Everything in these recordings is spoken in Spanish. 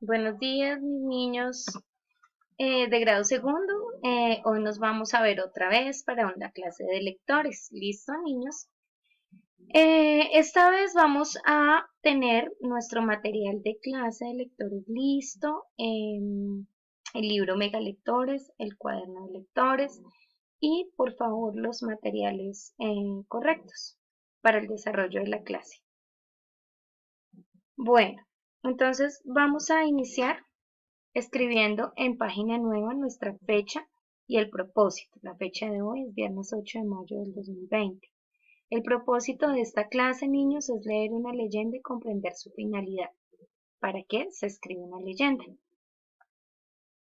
Buenos días, mis niños de grado segundo. Hoy nos vamos a ver otra vez para una clase de lectores. ¿Listo, niños? Esta vez vamos a tener nuestro material de clase de lectores listo, el libro Mega Lectores, el cuaderno de lectores y, por favor, los materiales correctos para el desarrollo de la clase. Bueno, entonces vamos a iniciar escribiendo en página nueva nuestra fecha y el propósito. La fecha de hoy es viernes 8 de mayo del 2020. El propósito de esta clase, niños, es leer una leyenda y comprender su finalidad. ¿Para qué se escribe una leyenda?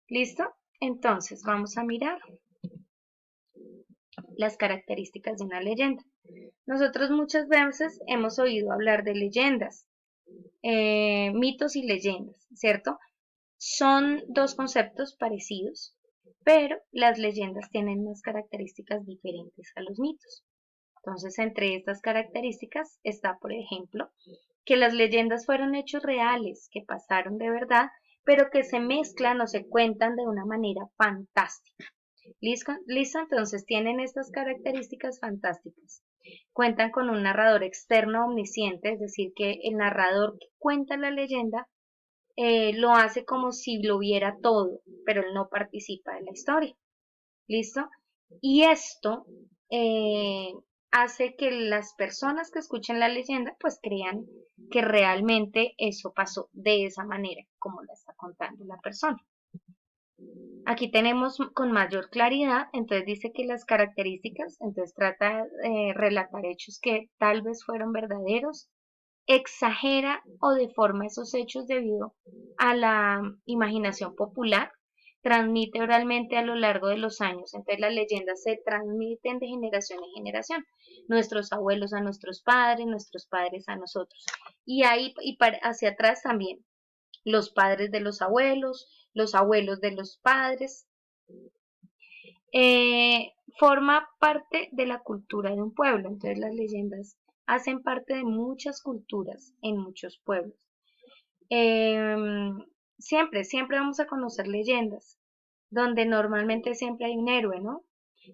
¿Listo? Entonces vamos a mirar las características de una leyenda. Nosotros muchas veces hemos oído hablar de leyendas, mitos y leyendas, ¿cierto? Son dos conceptos parecidos, pero las leyendas tienen unas características diferentes a los mitos. Entonces, entre estas características está, por ejemplo, que las leyendas fueron hechos reales, que pasaron de verdad, pero que se mezclan o se cuentan de una manera fantástica. ¿Listo? ¿Listo? Entonces tienen estas características fantásticas. Cuentan con un narrador externo omnisciente, es decir, que el narrador que cuenta la leyenda lo hace como si lo viera todo, pero él no participa de la historia. ¿Listo? Y esto eh, hace que las personas que escuchen la leyenda pues crean que realmente eso pasó de esa manera, como la está contando la persona. Aquí tenemos con mayor claridad, entonces dice que las características, entonces trata de relatar hechos que tal vez fueron verdaderos, exagera o deforma esos hechos debido a la imaginación popular, transmite oralmente a lo largo de los años. Entonces las leyendas se transmiten de generación en generación, nuestros abuelos a nuestros padres a nosotros. Y ahí y hacia atrás también, los padres de los abuelos de los padres. Forma parte de la cultura de un pueblo, entonces las leyendas hacen parte de muchas culturas en muchos pueblos. Eh, siempre vamos a conocer leyendas, donde normalmente siempre hay un héroe, ¿no?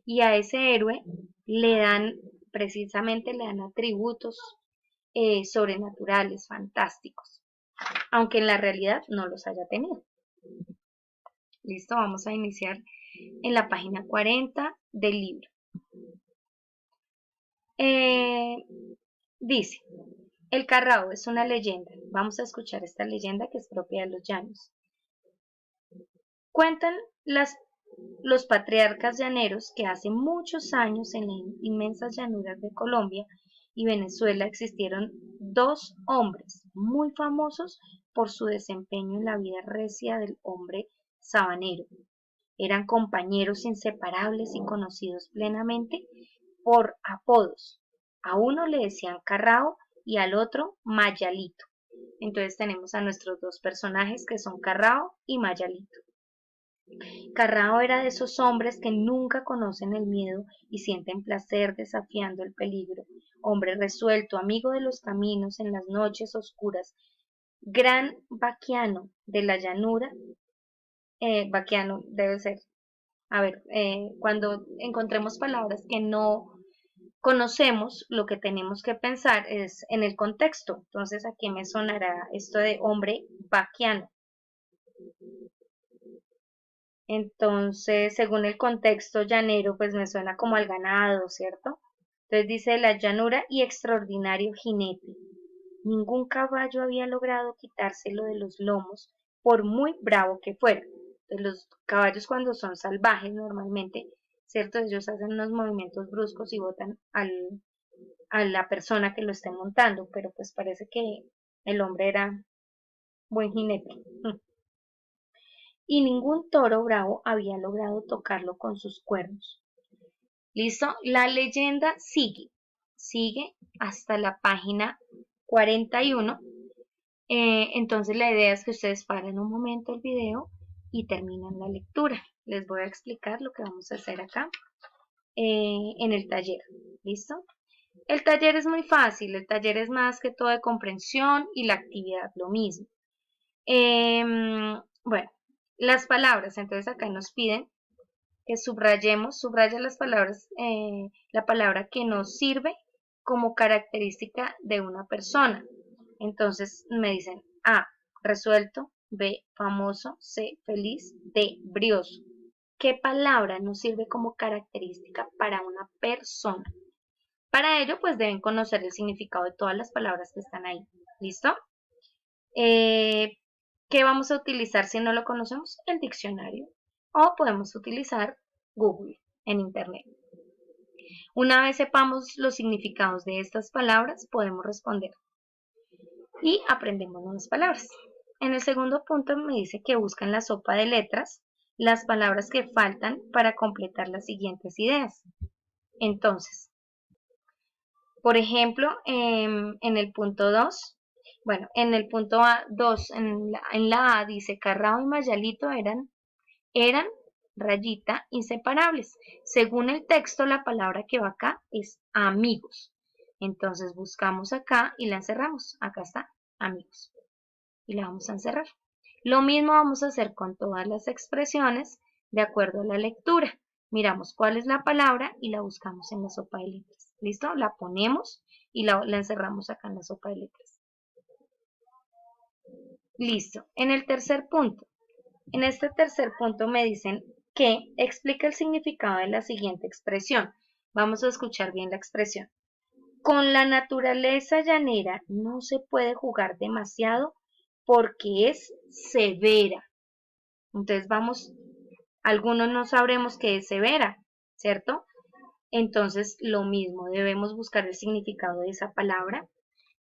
Y a ese héroe le dan, precisamente le dan atributos sobrenaturales, fantásticos, aunque en la realidad no los haya tenido. Listo, vamos a iniciar en la página 40 del libro. Eh, Dice, el Carrao es una leyenda. Vamos a escuchar esta leyenda que es propia de los llanos. Cuentan los patriarcas llaneros que hace muchos años en las inmensas llanuras de Colombia y Venezuela existieron dos hombres muy famosos por su desempeño en la vida recia del hombre sabanero. Eran compañeros inseparables y conocidos plenamente por apodos. A uno le decían Carrao y al otro Mayalito. Entonces tenemos a nuestros dos personajes que son Carrao y Mayalito. Carrao era de esos hombres que nunca conocen el miedo y sienten placer desafiando el peligro. Hombre resuelto, amigo de los caminos en las noches oscuras, gran vaquiano de la llanura. Vaquiano debe ser. A ver, cuando encontremos palabras que no conocemos, lo que tenemos que pensar es en el contexto. Entonces, aquí me sonará esto de hombre vaquiano. Entonces, según el contexto llanero, pues me suena como al ganado, ¿cierto? Entonces dice la llanura y extraordinario jinete. Ningún caballo había logrado quitárselo de los lomos, por muy bravo que fuera. Entonces, los caballos cuando son salvajes normalmente, ¿cierto? Ellos hacen unos movimientos bruscos y botan a la persona que lo esté montando, pero pues parece que el hombre era buen jinete. Y ningún toro bravo había logrado tocarlo con sus cuernos. ¿Listo? La leyenda sigue hasta la página 41. Entonces la idea es que ustedes paren un momento el video y terminan la lectura. Les voy a explicar lo que vamos a hacer acá en el taller. ¿Listo? El taller es muy fácil, el taller es más que todo de comprensión y la actividad lo mismo. Bueno, las palabras, entonces acá nos piden que subrayemos, subraya las palabras, la palabra que nos sirve como característica de una persona. Entonces me dicen A, resuelto, B, famoso, C, feliz, D, brioso. ¿Qué palabra nos sirve como característica para una persona? Para ello, pues deben conocer el significado de todas las palabras que están ahí. ¿Listo? Eh, ¿Qué vamos a utilizar si no lo conocemos? El diccionario. O podemos utilizar Google en Internet. Una vez sepamos los significados de estas palabras, podemos responder y aprendemos nuevas palabras. En el segundo punto me dice que buscan la sopa de letras las palabras que faltan para completar las siguientes ideas. Entonces, por ejemplo, en el punto 2, bueno, en el punto 2, en la A dice Carrao y Mayalito eran rayita inseparables. Según el texto, la palabra que va acá es amigos. Entonces buscamos acá y la encerramos. Acá está, amigos. Y la vamos a encerrar. Lo mismo vamos a hacer con todas las expresiones de acuerdo a la lectura. Miramos cuál es la palabra y la buscamos en la sopa de letras. ¿Listo? La ponemos y la encerramos acá en la sopa de letras. Listo. En el tercer punto. En este tercer punto me dicen que explica el significado de la siguiente expresión. Vamos a escuchar bien la expresión. Con la naturaleza llanera no se puede jugar demasiado porque es severa. Entonces algunos no sabremos qué es severa, ¿cierto? Entonces lo mismo, debemos buscar el significado de esa palabra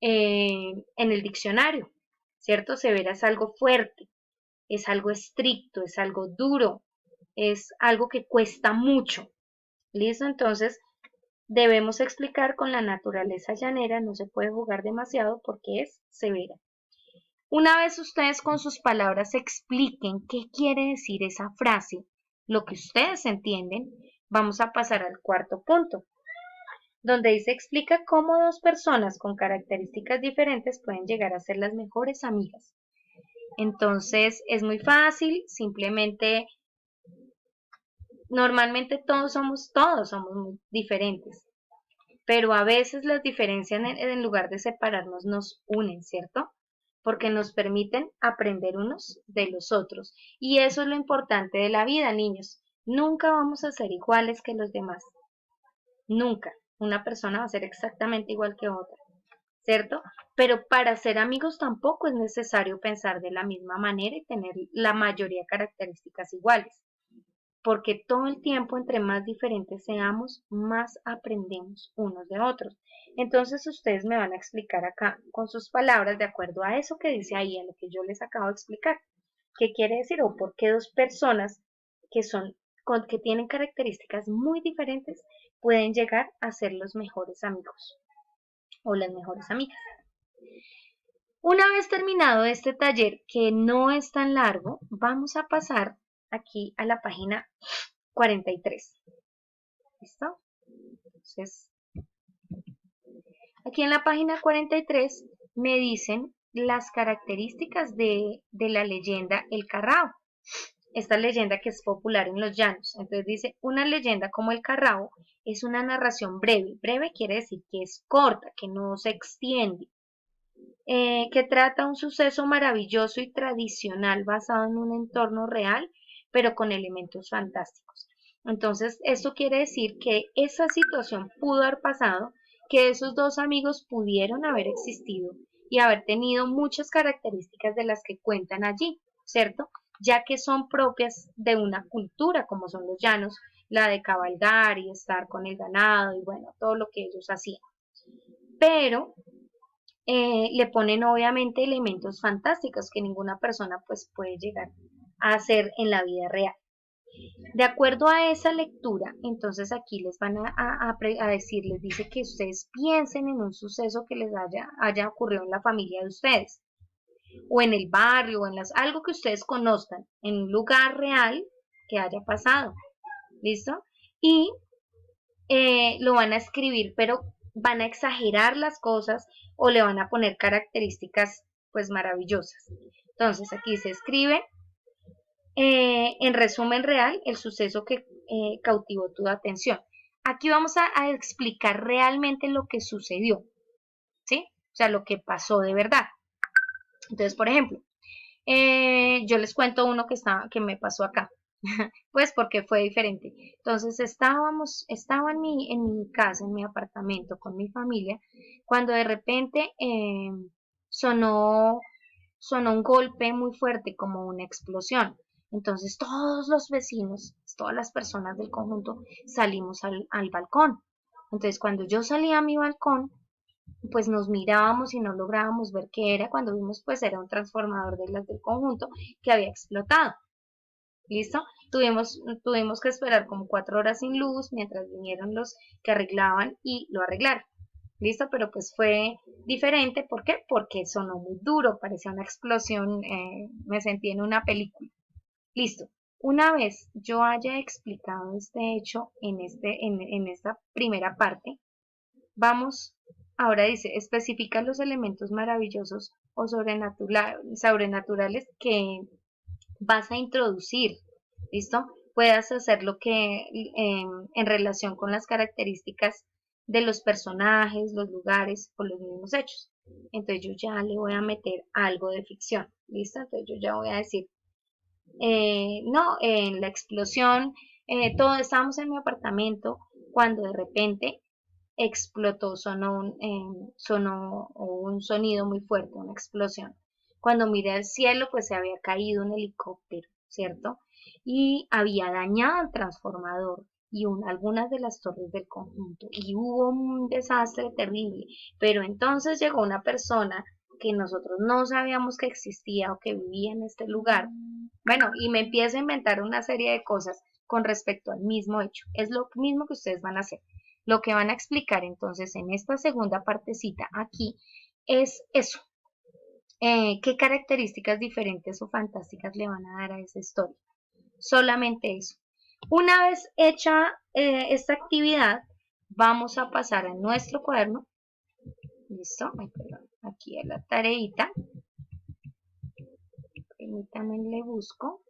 en el diccionario, ¿cierto? Severa es algo fuerte, es algo estricto, es algo duro, es algo que cuesta mucho. ¿Listo? Entonces debemos explicar con la naturaleza llanera no se puede jugar demasiado porque es severa. Una vez ustedes con sus palabras expliquen qué quiere decir esa frase, lo que ustedes entienden, vamos a pasar al cuarto punto, donde dice explica cómo dos personas con características diferentes pueden llegar a ser las mejores amigas. Entonces es muy fácil, simplemente, normalmente todos somos muy diferentes, pero a veces las diferencias en lugar de separarnos nos unen, ¿cierto? Porque nos permiten aprender unos de los otros. Y eso es lo importante de la vida, niños. Nunca vamos a ser iguales que los demás. Nunca. Una persona va a ser exactamente igual que otra, ¿cierto? Pero para ser amigos tampoco es necesario pensar de la misma manera y tener la mayoría de características iguales, porque todo el tiempo entre más diferentes seamos, más aprendemos unos de otros. Entonces ustedes me van a explicar acá con sus palabras de acuerdo a eso que dice ahí, a lo que yo les acabo de explicar. ¿Qué quiere decir o por qué dos personas que que tienen características muy diferentes pueden llegar a ser los mejores amigos o las mejores amigas? Una vez terminado este taller, que no es tan largo, vamos a pasar aquí a la página 43. ¿Listo? Entonces, aquí en la página 43 me dicen las características de la leyenda El Carrao. Esta leyenda que es popular en los llanos. Entonces dice, una leyenda como El Carrao es una narración breve. Breve quiere decir que es corta, que no se extiende. Que trata un suceso maravilloso y tradicional basado en un entorno real, pero con elementos fantásticos. Entonces, esto quiere decir que esa situación pudo haber pasado, que esos dos amigos pudieron haber existido y haber tenido muchas características de las que cuentan allí, ¿cierto? Ya que son propias de una cultura, como son los llanos, la de cabalgar y estar con el ganado y bueno, todo lo que ellos hacían. Pero le ponen obviamente elementos fantásticos que ninguna persona pues puede llegar a hacer en la vida real. De acuerdo a esa lectura, entonces aquí les van a decir, les dice que ustedes piensen en un suceso que les haya ocurrido en la familia de ustedes, o en el barrio, o en algo que ustedes conozcan, en un lugar real que haya pasado. ¿Listo? Y lo van a escribir, pero van a exagerar las cosas o le van a poner características pues maravillosas. Entonces aquí se escribe en resumen real el suceso que cautivó tu atención. Aquí vamos a explicar realmente lo que sucedió, ¿sí? O sea, lo que pasó de verdad. Entonces, por ejemplo, yo les cuento uno que me pasó acá, pues porque fue diferente. Entonces estaba en mi casa, en mi apartamento con mi familia, cuando de repente sonó, sonó un golpe muy fuerte, como una explosión. Entonces todos los vecinos, todas las personas del conjunto salimos al balcón. Entonces cuando yo salí a mi balcón, pues nos mirábamos y no lográbamos ver qué era. Cuando vimos, pues era un transformador de las del conjunto que había explotado. ¿Listo? Tuvimos que esperar como 4 horas sin luz mientras vinieron los que arreglaban y lo arreglaron. ¿Listo? Pero pues fue diferente. ¿Por qué? Porque sonó muy duro, parecía una explosión, me sentí en una película. Listo. Una vez yo haya explicado este hecho en esta primera parte, vamos, ahora dice, especifica los elementos maravillosos o sobrenaturales que vas a introducir, ¿listo? Puedas hacer lo que en relación con las características de los personajes, los lugares o los mismos hechos. Entonces yo ya le voy a meter algo de ficción, ¿listo? Entonces yo ya voy a decir, no, en la explosión, todos estábamos en mi apartamento cuando de repente explotó, sonó un sonido muy fuerte, una explosión. Cuando miré al cielo, pues se había caído un helicóptero, ¿cierto? Y había dañado el transformador y algunas de las torres del conjunto. Y hubo un desastre terrible. Pero entonces llegó una persona que nosotros no sabíamos que existía o que vivía en este lugar. Bueno, y me empiezo a inventar una serie de cosas con respecto al mismo hecho. Es lo mismo que ustedes van a hacer. Lo que van a explicar entonces en esta segunda partecita aquí es eso. ¿Qué características diferentes o fantásticas le van a dar a esa historia? Solamente eso. Una vez hecha esta actividad, vamos a pasar a nuestro cuaderno. ¿Listo? Ay, perdón. Aquí a la tareita. Permítanme, le busco.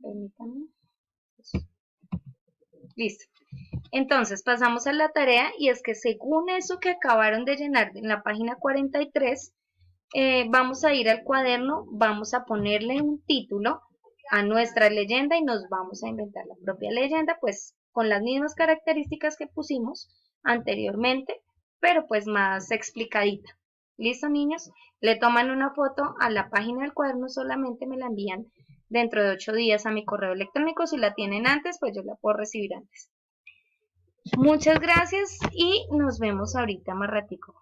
Permítanme. Listo. Entonces pasamos a la tarea y es que según eso que acabaron de llenar en la página 43, vamos a ir al cuaderno, vamos a ponerle un título a nuestra leyenda y nos vamos a inventar la propia leyenda, pues con las mismas características que pusimos anteriormente, pero pues más explicadita. ¿Listo, niños? Le toman una foto a la página del cuaderno, solamente me la envían dentro de 8 días a mi correo electrónico. Si la tienen antes, pues yo la puedo recibir antes. Muchas gracias y nos vemos ahorita más ratico.